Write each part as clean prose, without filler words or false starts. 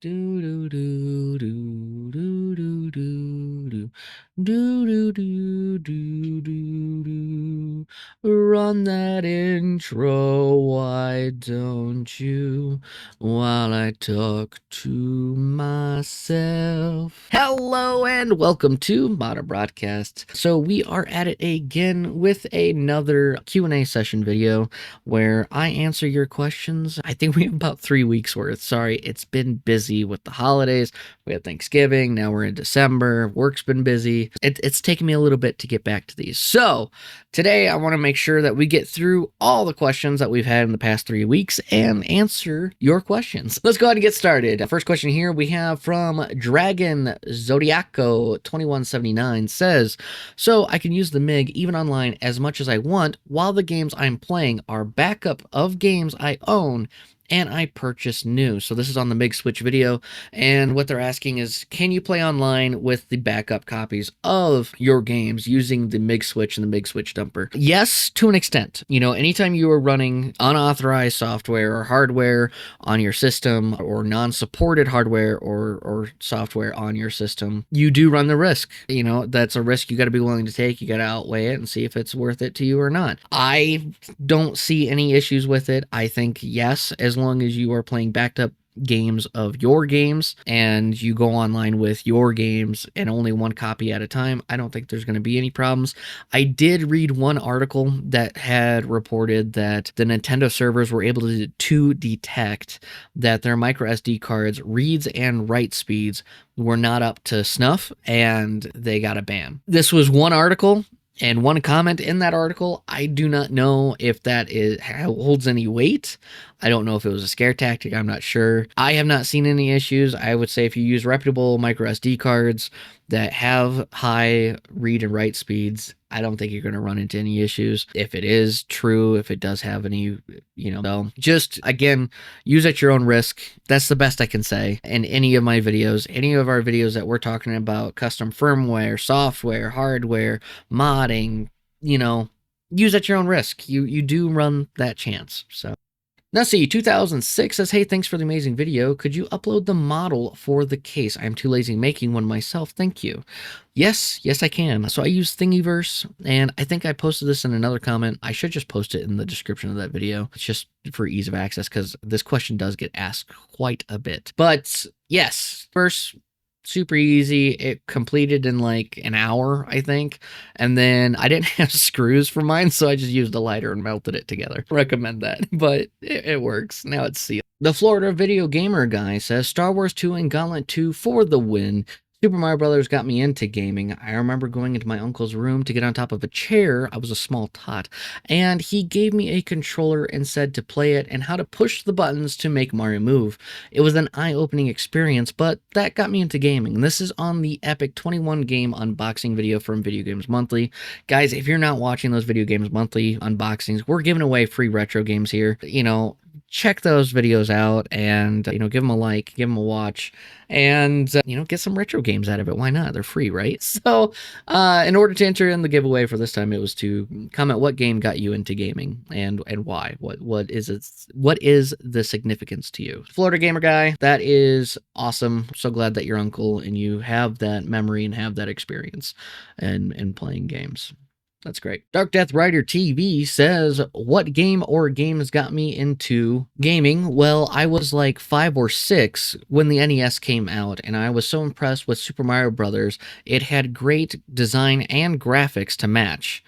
Do do do do do do do do do do do do do. Run that intro, why don't you? While I talk to myself. Hello and welcome to Modern Broadcast. So we are at it again with another Q&A session video where I answer your questions. I think we have about 3 weeks worth. Sorry, it's been busy with the holidays. We had Thanksgiving, now we're in December. Work's been busy. It's taken me a little bit to get back to these. So today I want to make sure that we get through all the questions that we've had in the past 3 weeks and answer your questions. Let's go ahead and get started. First question here we have from Dragon Zodiaco 2179 says, so I can use the MIG even online as much as I want while the games I'm playing are backup of games I own and I purchase new. So this is on the MIG switch video, and what they're asking is, can you play online with the backup copies of your games using the MIG switch and the MIG switch dumper? Yes, to an extent. You know, anytime you are running unauthorized software or hardware on your system, or non-supported hardware or software on your system, you do run the risk. You know, that's a risk you got to be willing to take. You got to outweigh it and see if it's worth it to you or not. I don't see any issues with it. I think yes, as long as you are playing backed up games of your games and you go online with your games and only one copy at a time, I don't think there's going to be any problems. I did read one article that had reported that the Nintendo servers were able to detect that their micro SD cards reads and write speeds were not up to snuff and they got a ban. This was one article and one comment in that article. I do not know if that holds any weight. I don't know if it was a scare tactic. I'm not sure. I have not seen any issues. I would say if you use reputable micro SD cards that have high read and write speeds, I don't think you're going to run into any issues. If it is true, if it does have any, just again, use at your own risk. That's the best I can say. In any of my videos, any of our videos that we're talking about, custom firmware, software, hardware, modding, use at your own risk. You do run that chance. So. Nussy 2006 says, hey, thanks for the amazing video. Could you upload the model for the case? I'm too lazy making one myself. Thank you. Yes, I can. So I use Thingiverse, and I think I posted this in another comment. I should just post it in the description of that video. It's just for ease of access because this question does get asked quite a bit. But yes, first, super easy. It completed in like an hour, I think. And then I didn't have screws for mine, so I just used a lighter and melted it together. Recommend that, but it works. Now it's sealed. The Florida Video Gamer guy says, Star Wars 2 and Gauntlet 2 for the win. Super Mario Brothers got me into gaming. I remember going into my uncle's room to get on top of a chair. I was a small tot, and he gave me a controller and said to play it and how to push the buttons to make Mario move. It was an eye-opening experience, but that got me into gaming. This is on the Epic 21 game unboxing video from Video Games Monthly. Guys, if you're not watching those Video Games Monthly unboxings, we're giving away free retro games here. Check those videos out and, give them a like, give them a watch, and, get some retro games out of it. Why not? They're free, right? So, in order to enter in the giveaway for this time, it was to comment what game got you into gaming and why. What is the significance to you? Florida Gamer Guy, that is awesome. So glad that your uncle and you have that memory and have that experience and playing games. That's great. Dark Death Rider TV says, what game or games got me into gaming? Well, I was like 5 or 6 when the NES came out, and I was so impressed with Super Mario Brothers. It had great design and graphics to match.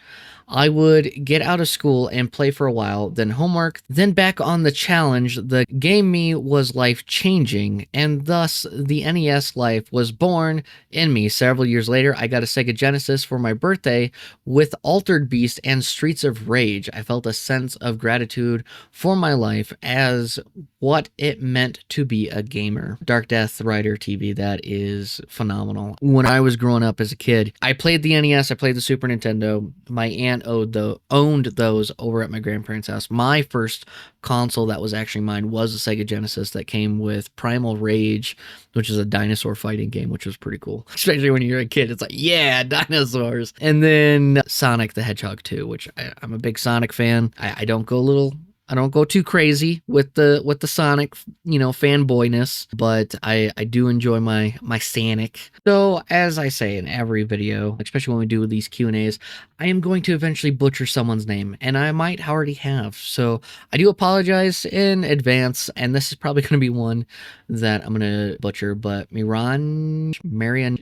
I would get out of school and play for a while, then homework, then back on the challenge. The game me was life-changing, and thus the NES life was born in me. Several years later, I got a Sega Genesis for my birthday with Altered Beast and Streets of Rage. I felt a sense of gratitude for my life as what it meant to be a gamer. Dark Death Rider TV, that is phenomenal. When I was growing up as a kid, I played the NES, I played the Super Nintendo. My aunt owned those over at my grandparents' house. My first console that was actually mine was a Sega Genesis that came with Primal Rage, which is a dinosaur fighting game, which was pretty cool. Especially when you're a kid, it's like, yeah, dinosaurs. And then Sonic the Hedgehog 2, which I'm a big Sonic fan. I don't go a little I don't go too crazy with the Sonic, fanboyness, but I do enjoy my Sonic. So as I say in every video, especially when we do these Q&As, I am going to eventually butcher someone's name, and I might already have. So I do apologize in advance, and this is probably going to be one that I'm going to butcher, but Marian,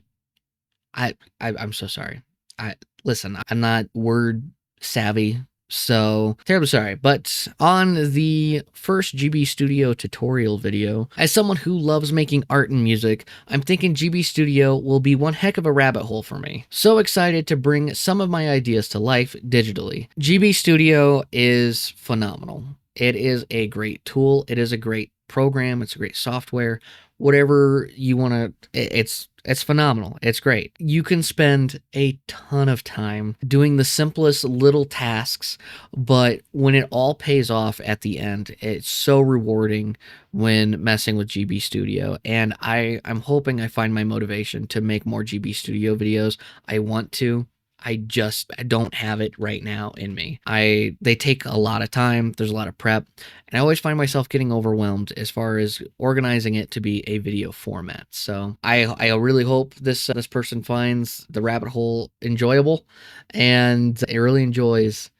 I'm so sorry. Listen, I'm not word savvy, so terribly sorry. But on the first GB Studio tutorial video, as someone who loves making art and music, I'm thinking GB Studio will be one heck of a rabbit hole for me. So excited to bring some of my ideas to life digitally. GB Studio is phenomenal. It is a great tool. It is a great program. It's a great software. Whatever you want to, it's phenomenal. It's great. You can spend a ton of time doing the simplest little tasks, but when it all pays off at the end, it's so rewarding when messing with GB Studio. And I'm hoping I find my motivation to make more GB Studio videos. I want to. I don't have it right now in me. They take a lot of time. There's a lot of prep, and I always find myself getting overwhelmed as far as organizing it to be a video format. So I really hope this person finds the rabbit hole enjoyable, and it really enjoys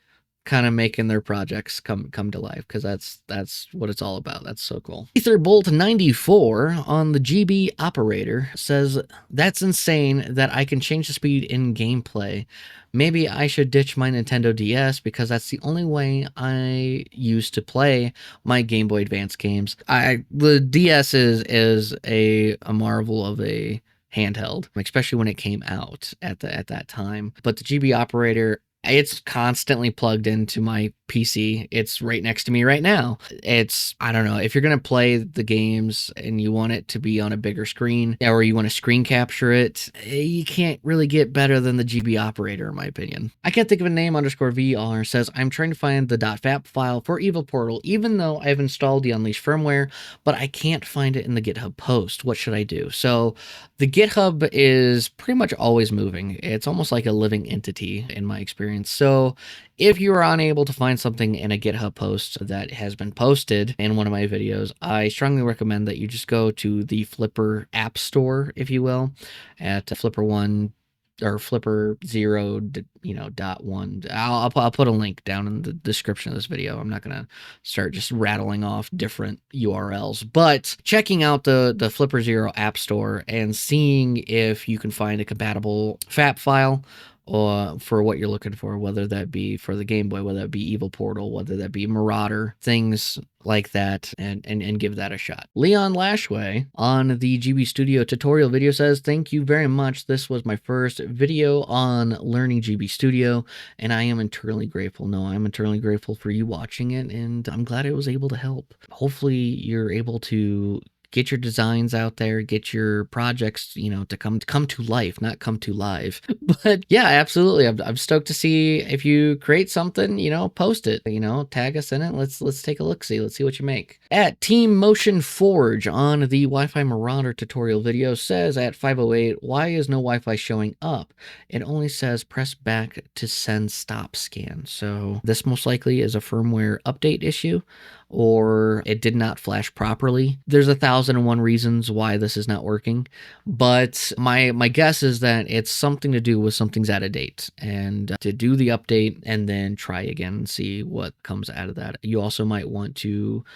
kind of making their projects come to life, because that's what it's all about. That's so cool. Etherbolt 94 on the GB operator says, that's insane that I can change the speed in gameplay. Maybe I should ditch my Nintendo DS because that's the only way I used to play my Game Boy Advance games. The DS is a marvel of a handheld, especially when it came out at that time. But the GB operator, it's constantly plugged into my PC. It's right next to me right now. I don't know, if you're going to play the games and you want it to be on a bigger screen, or you want to screen capture it, you can't really get better than the GB operator, in my opinion. I can't think of a name _VR says, I'm trying to find the .fap file for Evil Portal, even though I've installed the Unleashed firmware, but I can't find it in the GitHub post. What should I do? So the GitHub is pretty much always moving. It's almost like a living entity in my experience. So if you are unable to find something in a GitHub post that has been posted in one of my videos, I strongly recommend that you just go to the Flipper App Store, if you will, at Flipper 1 or Flipper 0, .1. I'll put a link down in the description of this video. I'm not going to start just rattling off different URLs, but checking out the Flipper 0 App Store and seeing if you can find a compatible FAP file or for what you're looking for, whether that be for the Game Boy, whether that be Evil Portal, whether that be Marauder, things like that, and give that a shot. Leon Lashway on the GB Studio tutorial video says, thank you very much. This was my first video on learning GB Studio, and I am eternally grateful. No, I'm eternally grateful for you watching it, and I'm glad I was able to help. Hopefully you're able to get your designs out there, get your projects, to come to life, not come to live. But yeah, absolutely. I'm stoked to see if you create something, post it, tag us in it. Let's take a look, let's see what you make. At Team Motion Forge on the Wi-Fi Marauder tutorial video says, at 508, why is no Wi-Fi showing up? It only says press back to send stop scan. So this most likely is a firmware update issue, or it did not flash properly. There's 1,001 reasons why this is not working, but my guess is that it's something to do with something's out of date, and to do the update and then try again and see what comes out of that. You also might want to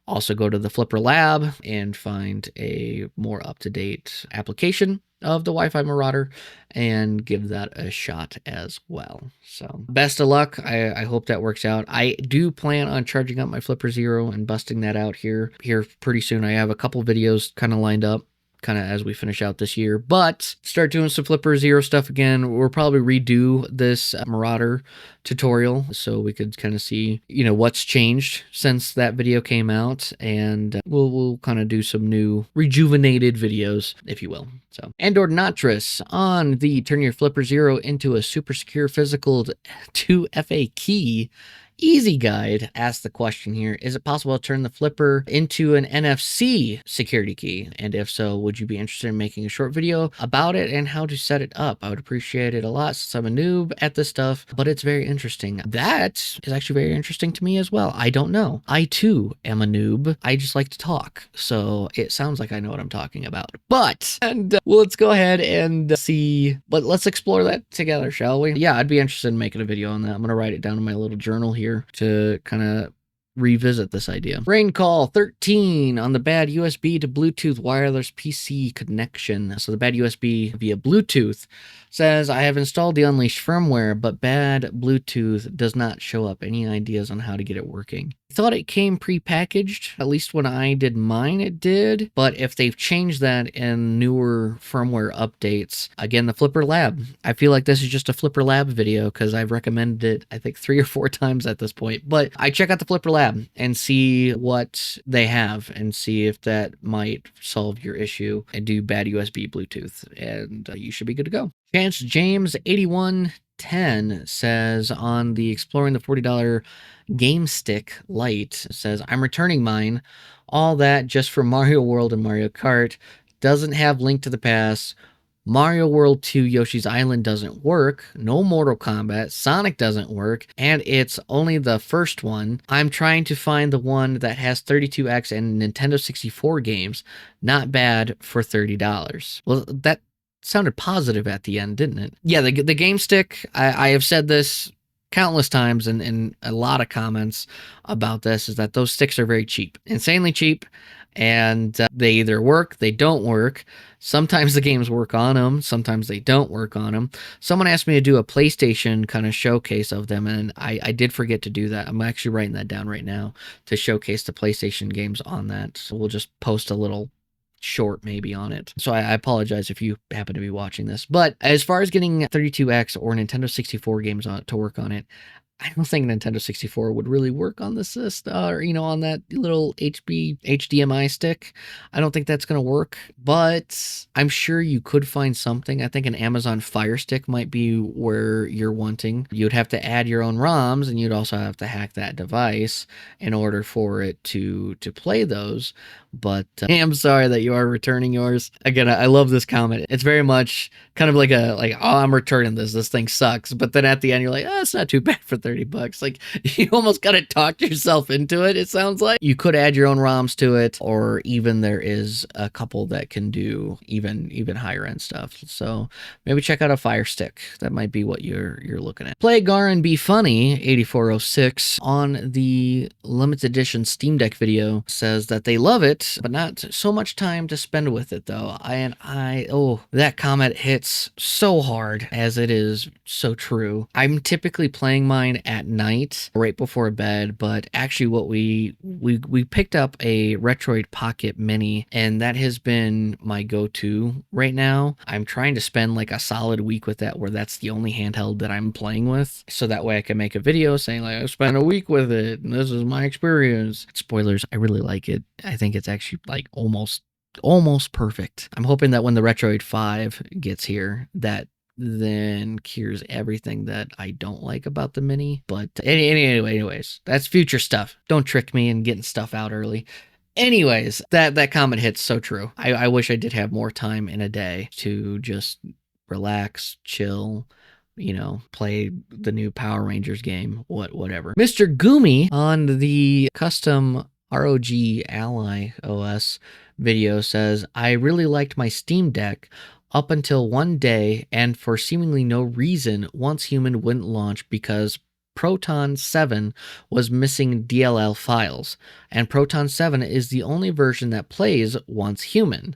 also go to the Flipper Lab and find a more up-to-date application of the Wi-Fi Marauder and give that a shot as well. So best of luck. I hope that works out. I do plan on charging up my Flipper Zero and busting that out here pretty soon. I have a couple videos kind of lined up as we finish out this year, but start doing some Flipper Zero stuff again. We'll probably redo this Marauder tutorial so we could kind of see, what's changed since that video came out, and we'll kind of do some new rejuvenated videos, if you will. So, Andor Natris on the turn your Flipper Zero into a super secure physical 2FA key. Easy Guide asked the question here, is it possible to turn the flipper into an NFC security key? And if so, would you be interested in making a short video about it and how to set it up? I would appreciate it a lot since I'm a noob at this stuff, but it's very interesting. That is actually very interesting to me as well. I don't know. I too am a noob. I just like to talk. So it sounds like I know what I'm talking about. But, well, let's go ahead and see, but let's explore that together, shall we? Yeah, I'd be interested in making a video on that. I'm going to write it down in my little journal here to kind of revisit this idea. Rain call 13 on the bad USB to Bluetooth wireless PC connection. So the bad USB via Bluetooth says, I have installed the Unleashed firmware, but bad Bluetooth does not show up. Any ideas on how to get it working? I thought it came pre-packaged. At least when I did mine, it did. But if they've changed that in newer firmware updates, again, the Flipper Lab. I feel like this is just a Flipper Lab video because I've recommended it, I think, 3 or 4 times at this point. But I check out the Flipper Lab and see what they have and see if that might solve your issue and do bad USB Bluetooth. And you should be good to go. Chance James 8110 says on the Exploring the $40 Game Stick Lite, says, I'm returning mine. All that just for Mario World and Mario Kart. Doesn't have Link to the Past. Mario World 2 Yoshi's Island doesn't work. No Mortal Kombat. Sonic doesn't work. And it's only the first one. I'm trying to find the one that has 32X and Nintendo 64 games. Not bad for $30. Well, that sounded positive at the end, didn't it? Yeah, the Game Stick, I have said this countless times in a lot of comments about this, is that those sticks are very cheap, insanely cheap, and they either work, they don't work. Sometimes the games work on them, sometimes they don't work on them. Someone asked me to do a PlayStation kind of showcase of them, and I did forget to do that. I'm actually writing that down right now to showcase the PlayStation games on that. So we'll just post a little short maybe on it. So I apologize if you happen to be watching this. But as far as getting 32X or Nintendo 64 games to work on it, I don't think Nintendo 64 would really work on the system, or, on that little HDMI stick. I don't think that's going to work, but I'm sure you could find something. I think an Amazon Fire Stick might be where you're wanting. You'd have to add your own ROMs, and you'd also have to hack that device in order for it to play those. But I'm sorry that you are returning yours. Again, I love this comment. It's very much kind of like oh, I'm returning this. This thing sucks. But then at the end, you're like, oh, it's not too bad for $30. Like, you almost got to talk yourself into it, it sounds like. You could add your own ROMs to it, or even there is a couple that can do even higher end stuff. So maybe check out a Fire Stick. That might be what you're looking at. Play Gar and Be Funny 8406 on the limited edition Steam Deck video says that they love it, but not so much time to spend with it though. That comment hits so hard, as it is so true. I'm typically playing mine at night right before bed, but actually what we picked up a Retroid Pocket Mini, and that has been my go-to right now. I'm trying to spend like a solid week with that, where that's the only handheld that I'm playing with, so that way I can make a video saying like, I spent a week with it and this is my experience. Spoilers, I really like it. I think it's actually like almost perfect. I'm hoping that when the Retroid 5 gets here, that then cures everything that I don't like about the Mini. But anyways, that's future stuff. Don't trick me in getting stuff out early. Anyways, that comment hits so true. I wish I did have more time in a day to just relax, chill, play the new Power Rangers game, whatever. Mr. Gumi on the custom ROG Ally OS video says, I really liked my Steam Deck up until one day, and for seemingly no reason, Once Human wouldn't launch because Proton 7 was missing DLL files, and Proton 7 is the only version that plays Once Human.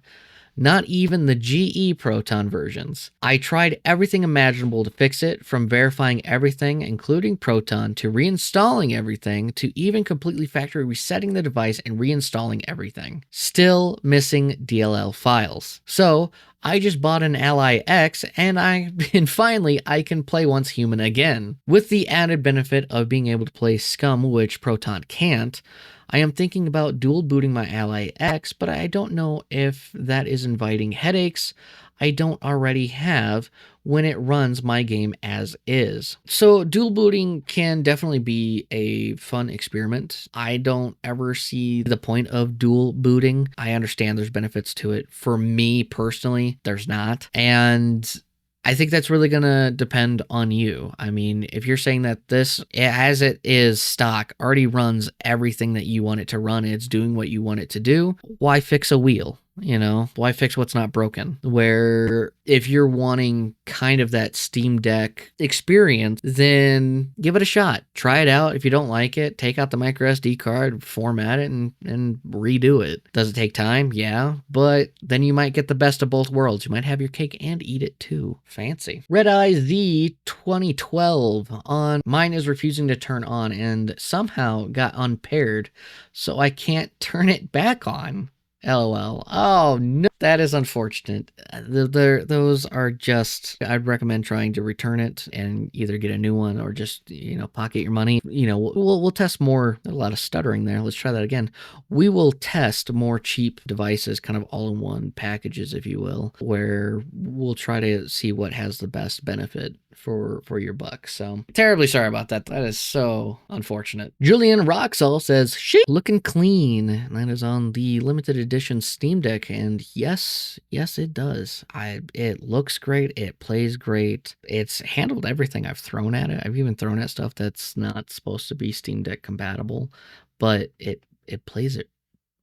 Not even the GE Proton versions. I tried everything imaginable to fix it, from verifying everything, including Proton, to reinstalling everything, to even completely factory resetting the device and reinstalling everything. Still missing DLL files. So I just bought an Ally X, and finally I can play Once Human again, with the added benefit of being able to play Scum, which Proton can't. I am thinking about dual booting my Ally X, but I don't know if that is inviting headaches I don't already have when it runs my game as is. So dual booting can definitely be a fun experiment. I don't ever see the point of dual booting. I understand there's benefits to it. For me personally, there's not. And I think that's really going to depend on you. I mean, if you're saying that this, as it is stock, already runs everything that you want it to run, it's doing what you want it to do, why fix a wheel? You know, why fix what's not broken? Where if you're wanting kind of that Steam Deck experience, then give it a shot. Try it out. If you don't like it, take out the micro SD card, format it, and redo it. Does it take time? Yeah, but then you might get the best of both worlds. You might have your cake and eat it too. Fancy. Red Eye Z 2012 on mine is refusing to turn on and somehow got unpaired, so I can't turn it back on. LOL. Oh no, that is unfortunate. Those are just, I'd recommend trying to return it and either get a new one or just, pocket your money. We'll test more, a lot of stuttering there. Let's try that again. We will test more cheap devices, kind of all-in-one packages, if you will, where we'll try to see what has the best benefit for your buck. So terribly sorry about that. That is so unfortunate. Julian Roxall says, "Shit, looking clean." That is on the limited edition Steam Deck, and yes, it does. It looks great. It plays great. It's handled everything I've thrown at it. I've even thrown at stuff that's not supposed to be Steam Deck compatible, but it plays it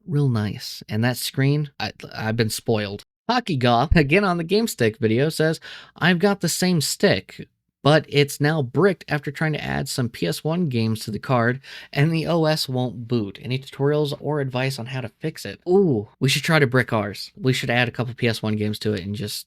real nice. And that screen, I've been spoiled. Hockey Goth, again on the Game Stick video, says, "I've got the same stick, but it's now bricked after trying to add some PS1 games to the card, and the OS won't boot. Any tutorials or advice on how to fix it?" Ooh, we should try to brick ours. We should add a couple PS1 games to it and just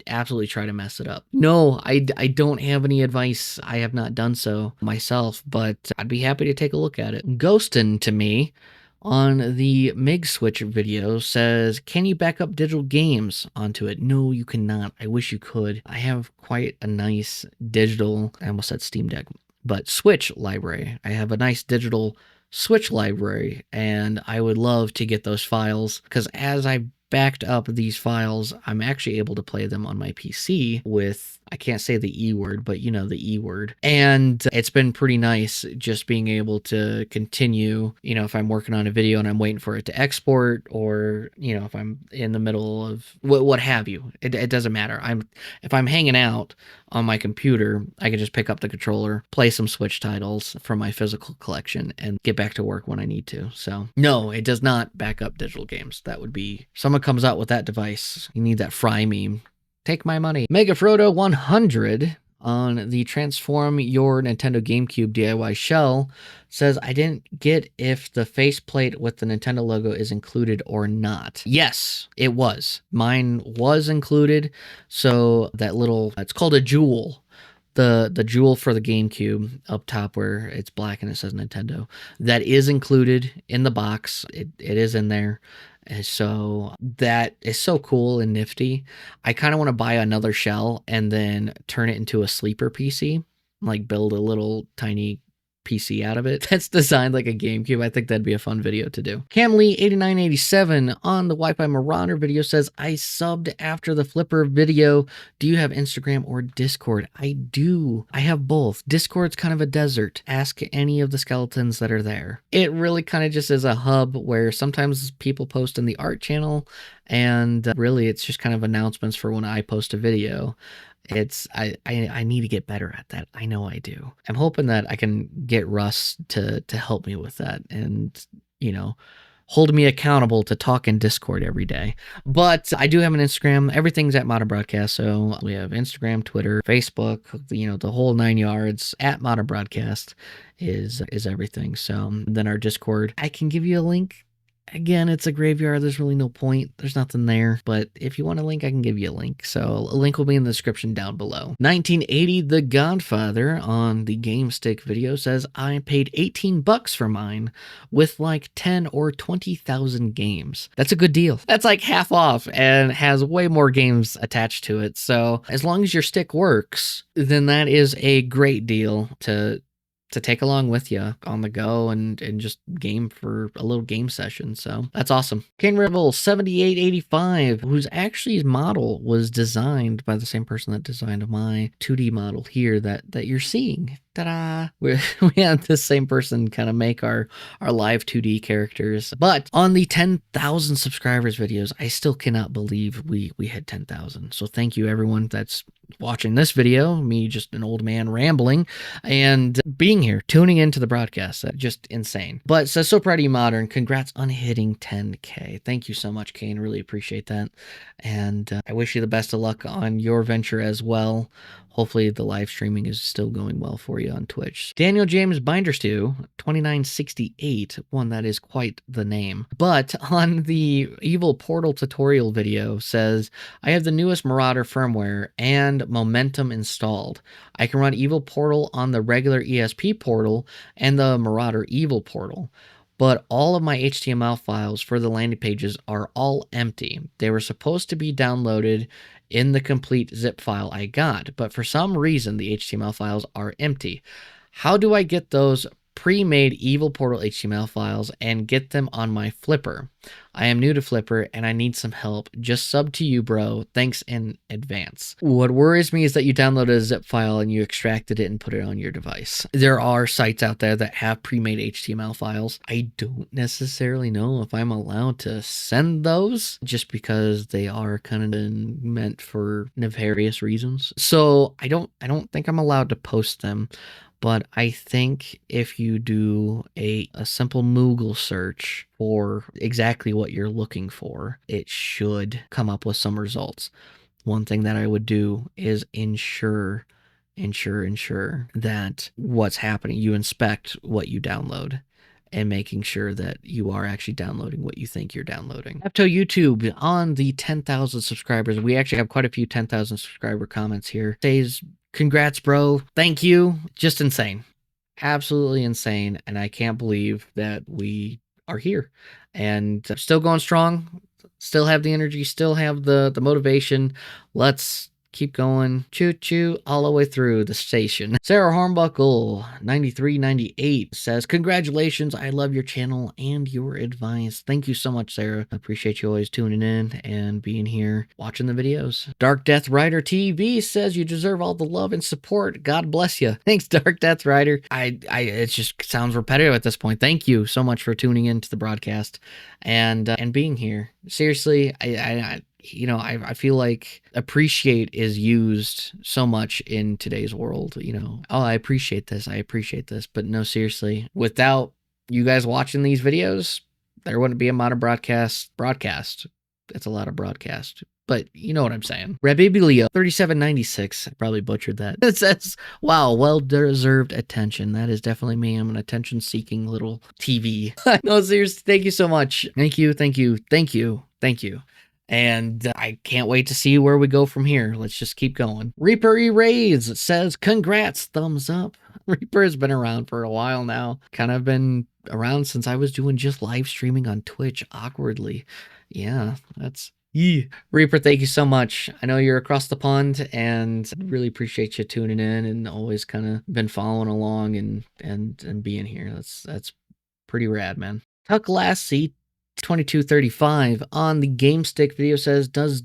absolutely try to mess it up. No, I don't have any advice. I have not done so myself, but I'd be happy to take a look at it. Ghostin' to me on the MIG switch video says, "Can you back up digital games onto it?" No, you cannot. I wish you could. I have quite a nice digital, I almost said Steam Deck, but Switch library. I have a nice digital Switch library, and I would love to get those files, because as I backed up these files, I'm actually able to play them on my PC with, I can't say the E word, but the E word. And it's been pretty nice just being able to continue, if I'm working on a video and I'm waiting for it to export, or, if I'm in the middle of what have you, it doesn't matter. If I'm hanging out on my computer, I can just pick up the controller, play some Switch titles from my physical collection, and get back to work when I need to. So no, it does not back up digital games. That would be, someone comes out with that device, you need that Fry meme. Take my money. Mega Frodo 100 on the Transform Your Nintendo GameCube DIY shell says, "I didn't get if the faceplate with the Nintendo logo is included or not." Yes, it was. Mine was included. So that little, it's called a jewel. The jewel for the GameCube up top where it's black and it says Nintendo, that is included in the box. It is in there. And so that is so cool and nifty. I kind of want to buy another shell and then turn it into a sleeper PC, like build a little tiny PC out of it that's designed like a GameCube. I think that'd be a fun video to do. Camlee8987 on the Wi-Fi Marauder video says, "I subbed after the Flipper video. Do you have Instagram or Discord?" I do. I have both. Discord's kind of a desert. Ask any of the skeletons that are there. It really kind of just is a hub where sometimes people post in the art channel, and really it's just kind of announcements for when I post a video. I need to get better at that. I know I do. I'm hoping that I can get Russ to help me with that and, hold me accountable to talk in Discord every day. But I do have an Instagram. Everything's at Modern Broadcast. So we have Instagram, Twitter, Facebook, the whole 9 yards. At Modern Broadcast is everything. So then our Discord, I can give you a link. Again, it's a graveyard. There's really no point. There's nothing there. But if you want a link, I can give you a link. So a link will be in the description down below. 1980 The Godfather on the Game Stick video says, "I paid $18 for mine with like 10 or 20,000 games." That's a good deal. That's like half off and has way more games attached to it. So as long as your stick works, then that is a great deal to to take along with you on the go and just game for a little game session. So that's awesome. Kane Rivel 7885, whose actually model was designed by the same person that designed my 2D model here that you're seeing. Ta-da! We had this same person kind of make our live 2D characters. But on the 10,000 subscribers videos, I still cannot believe we hit 10,000. So thank you everyone that's watching this video, me just an old man rambling, and being here, tuning into the broadcast. Just insane. But says, so proud of you, Modern. Congrats on hitting 10K. Thank you so much, Kane. Really appreciate that. And I wish you the best of luck on your venture as well. Hopefully the live streaming is still going well for you on Twitch. Daniel James Binderstew, 2968. One that is quite the name. But on the Evil Portal tutorial video says, I have the newest Marauder firmware and momentum installed. I can run Evil Portal on the regular ESP portal and the Marauder Evil Portal. But all of my HTML files for the landing pages are all empty. They were supposed to be downloaded in the complete zip file I got, but for some reason the HTML files are empty. How do I get those pre-made Evil Portal HTML files and get them on my Flipper? I am new to Flipper and I need some help. Just sub to you, bro. Thanks in advance. What worries me is that you downloaded a zip file and you extracted it and put it on your device. There are sites out there that have pre-made HTML files. I don't necessarily know if I'm allowed to send those just because they are kind of meant for nefarious reasons. So I don't think I'm allowed to post them. But I think if you do a simple Moogle search for exactly what you're looking for, it should come up with some results. One thing that I would do is ensure that what's happening, you inspect what you download and making sure that you are actually downloading what you think you're downloading. Up to YouTube on the 10,000 subscribers. We actually have quite a few 10,000 subscriber comments here. Says, congrats, bro. Thank you. Just insane. Absolutely insane. And I can't believe that we are here and still going strong. Still have the energy. Still have the motivation. Let's keep going. Choo-choo all the way through the station. Sarah Hornbuckle, 9398, says, congratulations. I love your channel and your advice. Thank you so much, Sarah. I appreciate you always tuning in and being here, watching the videos. Dark Death Rider TV says, you deserve all the love and support. God bless you. Thanks, Dark Death Rider. It just sounds repetitive at this point. Thank you so much for tuning into the broadcast and being here. Seriously, I feel like appreciate is used so much in today's world, oh, I appreciate this. But no, seriously, without you guys watching these videos, there wouldn't be a modern broadcast. It's a lot of broadcast, but you know what I'm saying. Rebibilio 3796, I probably butchered that. It says, wow, well-deserved attention. That is definitely me. I'm an attention-seeking little TV. No, seriously, thank you so much. Thank you. And I can't wait to see where we go from here. Let's just keep going. Reaper Erase says, congrats, thumbs up. Reaper has been around for a while now. Kind of been around since I was doing just live streaming on Twitch awkwardly. Yeah, that's... Reaper, thank you so much. I know you're across the pond and really appreciate you tuning in and always kind of been following along and being here. That's pretty rad, man. Tuck Lassie 2235 on the GameStick video says, let's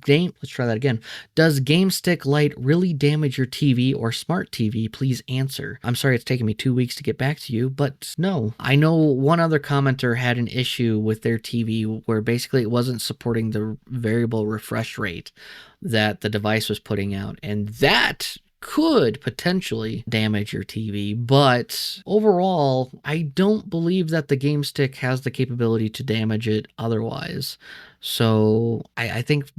try that again. Does GameStick Lite really damage your TV or smart TV? Please answer. I'm sorry it's taken me 2 weeks to get back to you, but no. I know one other commenter had an issue with their TV where basically it wasn't supporting the variable refresh rate that the device was putting out, and that could potentially damage your TV, but overall, I don't believe that the Game Stick has the capability to damage it otherwise. So I think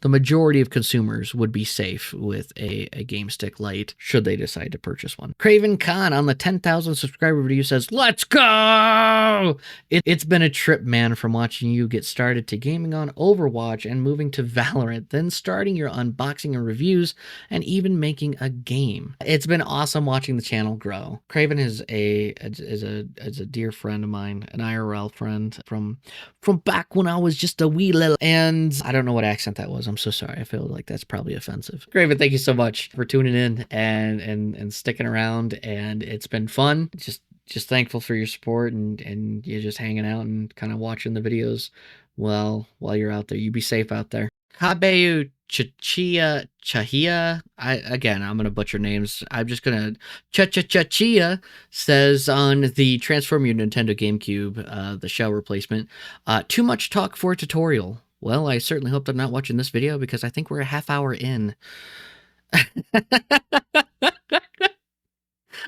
the majority of consumers would be safe with a Game Stick Lite should they decide to purchase one. Craven Khan on the 10,000 subscriber video says, let's go! It's been a trip, man, from watching you get started to gaming on Overwatch and moving to Valorant, then starting your unboxing and reviews, and even making a game. It's been awesome watching the channel grow. Craven is a dear friend of mine, an IRL friend from back when I was just a wee little, and I don't know what accent that was. I'm so sorry. I feel like that's probably offensive. Great, but thank you so much for tuning in and sticking around. And it's been fun. Just thankful for your support and you just hanging out and kind of watching the videos while you're out there. You be safe out there. Kabeu Chahia. I'm gonna butcher names. I'm just gonna Chia says on the Transform Your Nintendo GameCube, the shell replacement. Too much talk for a tutorial. Well, I certainly hope they're not watching this video because I think we're a half hour in.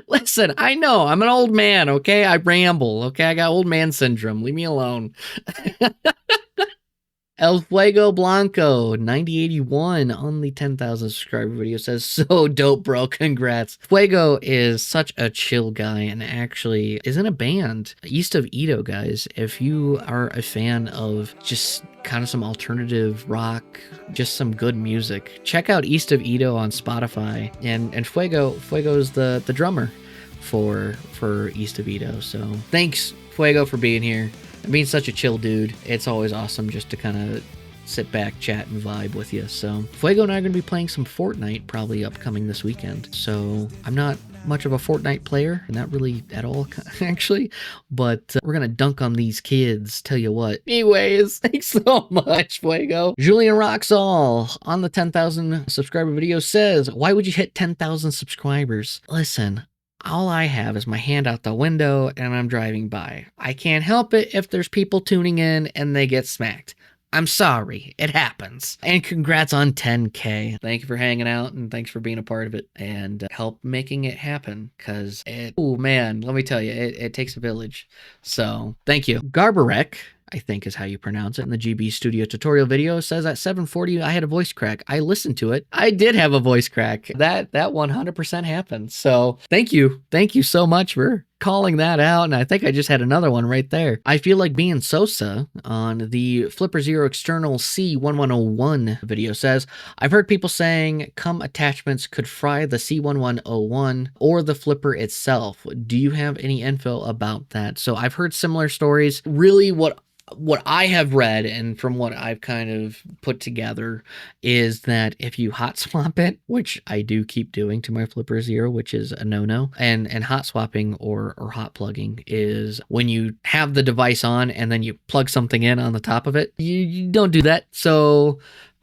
Listen, I know I'm an old man, okay? I ramble, okay? I got old man syndrome. Leave me alone. El Fuego Blanco 9081 on the 10,000 subscriber video says, so dope, bro. Congrats. Fuego is such a chill guy and actually is in a band, East of Edo, guys. If you are a fan of just kind of some alternative rock, just some good music, check out East of Edo on Spotify. And Fuego's the drummer for East of Edo. So thanks, Fuego, for being here. Being such a chill dude, it's always awesome just to kind of sit back, chat, and vibe with you. So Fuego and I are going to be playing some Fortnite probably upcoming this weekend. So I'm not much of a Fortnite player, not really at all, actually, but we're going to dunk on these kids, tell you what. Anyways, thanks so much, Fuego. Julian Roxall on the 10,000 subscriber video says, why would you hit 10,000 subscribers? Listen, all I have is my hand out the window and I'm driving by. I can't help it if there's people tuning in and they get smacked. I'm sorry. It happens. And congrats on 10K. Thank you for hanging out and thanks for being a part of it and help making it happen. Cause oh man, let me tell you, it takes a village. So thank you. Garbarek, I think is how you pronounce it, in the GB Studio tutorial video says at 7:40 I had a voice crack. I listened to it. I did have a voice crack. That 100% happened. So thank you so much for calling that out, and I think I just had another one right there. I feel like being Sosa on the Flipper Zero External C1101 video says, I've heard people saying CUM attachments could fry the C1101 or the flipper itself. Do you have any info about that? So I've heard similar stories. Really what I have read and from what I've kind of put together is that if you hot swap it, which I do keep doing to my Flipper Zero, which is a no-no, and hot swapping or hot plugging is when you have the device on and then you plug something in on the top of it. You don't do that. So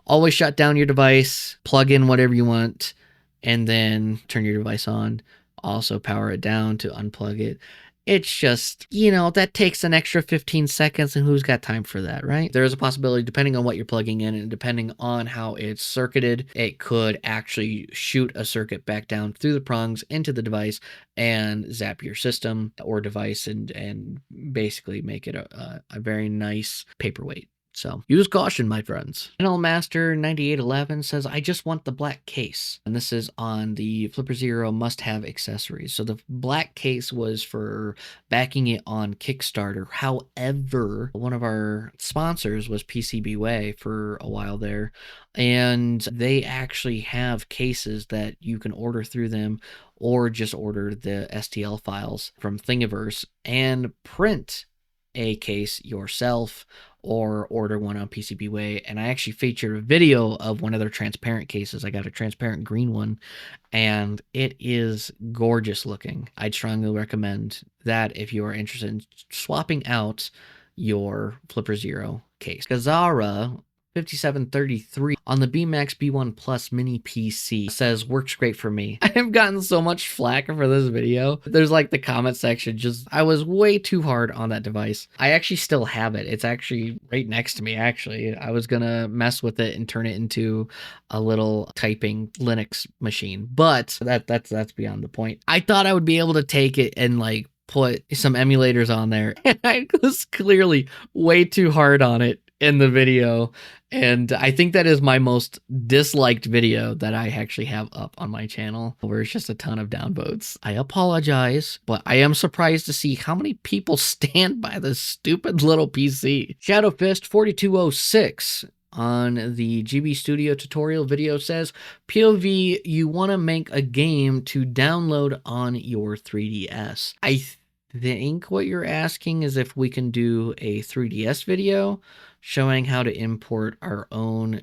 always shut down your device, plug in whatever you want, and then turn your device on. Also power it down to unplug it. It's just, that takes an extra 15 seconds, and who's got time for that, right? There is a possibility, depending on what you're plugging in and depending on how it's circuited, it could actually shoot a circuit back down through the prongs into the device and zap your system or device and basically make it a very nice paperweight. So use caution, my friends. Channel Master 9811 says, I just want the black case. And this is on the Flipper Zero must-have accessories. So the black case was for backing it on Kickstarter. However, one of our sponsors was PCBWay for a while there. And they actually have cases that you can order through them or just order the STL files from Thingiverse and print a case yourself or order one on PCBWay. And I actually featured a video of one of their transparent cases. I got a transparent green one and it is gorgeous looking. I'd strongly recommend that if you are interested in swapping out your Flipper Zero case. Gazara 5733 on the BMAX B1 Plus mini PC says, works great for me. I have gotten so much flack for this video. There's like the comment section, I was way too hard on that device. I actually still have it. It's actually right next to me, actually. I was gonna mess with it and turn it into a little typing Linux machine, but that's beyond the point. I thought I would be able to take it and put some emulators on there, and I was clearly way too hard on it in the video, and I think that is my most disliked video that I actually have up on my channel, where it's just a ton of downvotes. I apologize, but I am surprised to see how many people stand by this stupid little PC. Shadowfist 4206 on the GB Studio tutorial video says, POV, you want to make a game to download on your 3DS. I think what you're asking is if we can do a 3DS video showing how to import our own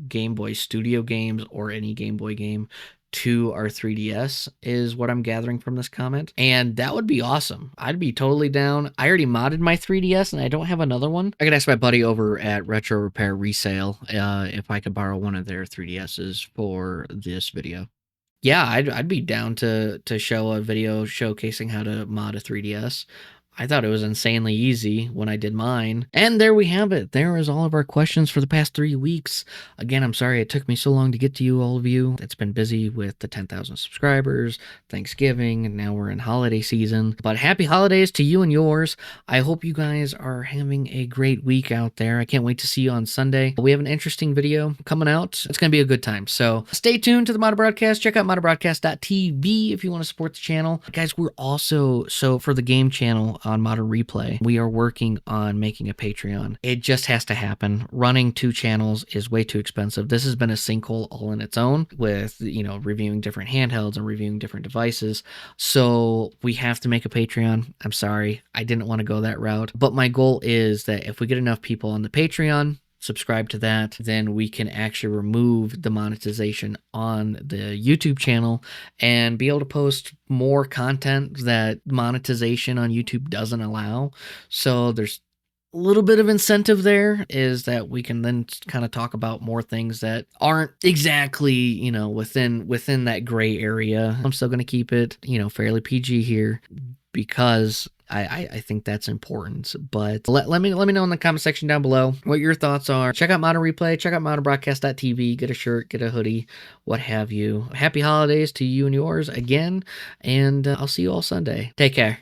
Game Boy Studio games or any Game Boy game to our 3DS is what I'm gathering from this comment. And that would be awesome. I'd be totally down. I already modded my 3DS and I don't have another one. I could ask my buddy over at Retro Repair Resale if I could borrow one of their 3DSs for this video. Yeah, I'd be down to show a video showcasing how to mod a 3DS. I thought it was insanely easy when I did mine. And there we have it. There is all of our questions for the past 3 weeks. Again, I'm sorry it took me so long to get to you, all of you. It's been busy with the 10,000 subscribers, Thanksgiving, and now we're in holiday season. But happy holidays to you and yours. I hope you guys are having a great week out there. I can't wait to see you on Sunday. We have an interesting video coming out. It's going to be a good time. So stay tuned to the Modern Broadcast. Check out modernbroadcast.tv if you want to support the channel. Guys, we're also, so for the game channel on Modern Replay, we are working on making a Patreon. It just has to happen. Running 2 channels is way too expensive. This has been a sinkhole all in its own with, reviewing different handhelds and reviewing different devices. So we have to make a Patreon. I'm sorry, I didn't want to go that route. But my goal is that if we get enough people on the Patreon, subscribe to that, then we can actually remove the monetization on the YouTube channel and be able to post more content that monetization on YouTube doesn't allow. So there's a little bit of incentive there, is that we can then kind of talk about more things that aren't exactly, within that gray area. I'm still going to keep it, fairly PG here because I think that's important. But let me know in the comment section down below what your thoughts are. Check out Modern Replay, check out modernbroadcast.tv, get a shirt, get a hoodie, what have you. Happy holidays to you and yours again, and I'll see you all Sunday. Take care.